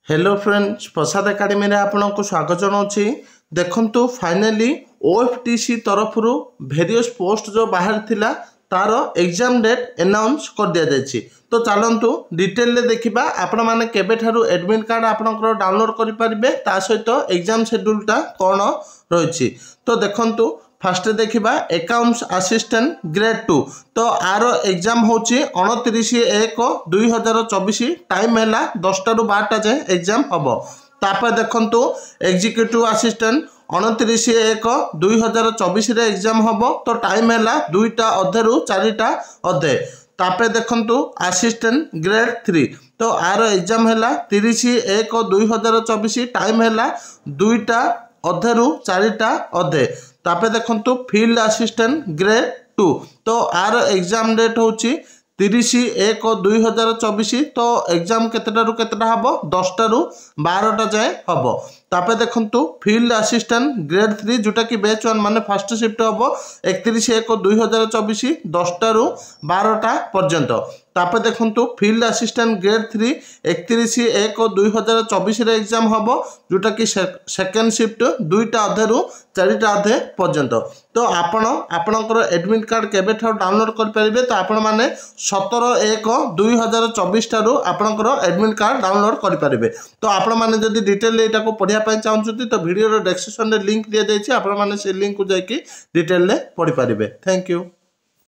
Hello friends प्रसाद academy रे आपको स्वागत जनाऊँगी। देखंतु फाइनली ओएफटीसी तरफ वेरियस पोस्ट जो बाहर थिला तार एग्जाम डेट अनाउंस कर दिया जायछि। तो चलतु डिटेल देखा आपण मैंने केबेठारु एडमिट कार्ड आपनकर डाउनलोड करि परिबे ता सहित एग्जाम शेड्यूलटा कौन रही। तो देखंतु फास्ट देखा अकाउंट्स असिस्टेंट ग्रेड 2 तो आर एग्जाम होची 29/1/2024 टाइम है 10टा ରୁ 12टा जाए एग्जाम हम। तापर देखंतु एग्जीक्यूटिव असिस्टेंट 29/1/2024 रे एग्जाम हम तो टाइम है 2टा अधे ରୁ 4टा अधे। तापर देखंतु असिस्टेंट ग्रेड 3 तो आर एग्जाम है 30/1/2024 टाइम है 2टा अधे ରୁ 4टा अधे। तापर देखंतु फील्ड असिस्टेंट ग्रेड 2 तो आर एग्जाम डेट होची 30/1/2024 तो एग्जाम केतेटा ରୁ केतेटा हबो 10टा ରୁ 12टा जाए हबो। तापर देखंतु फील्ड असिस्टेंट ग्रेड 3 जोटा कि बैच 1 माने फर्स्ट शिफ्ट हबो 31/1/2024 10टा ରୁ 12टा पर्यंत। तापर देखंतु फील्ड असिस्टेंट ग्रेड 3 31/1/2024 रे एग्जाम हबो जोटा कि सेकंड शिफ्ट 2टा अधे ରୁ 4टा अधे पर्यंत। तो आपणकर एडमिट कार्ड केबे ठार डाउनलोड कर परिबे तो आपण माने 17/1/2024 ठारू आपणकर एडमिट कार्ड डाउनलोड कर परिबे। तो आपण माने जदी डिटेल एटा को पढिया पय चाहउछथि तो वीडियो रो डिस्क्रिप्शन रे लिंक दिया जायछि आपण माने से लिंक को जाई कि डिटेल ले पढि परिबे। Thank you.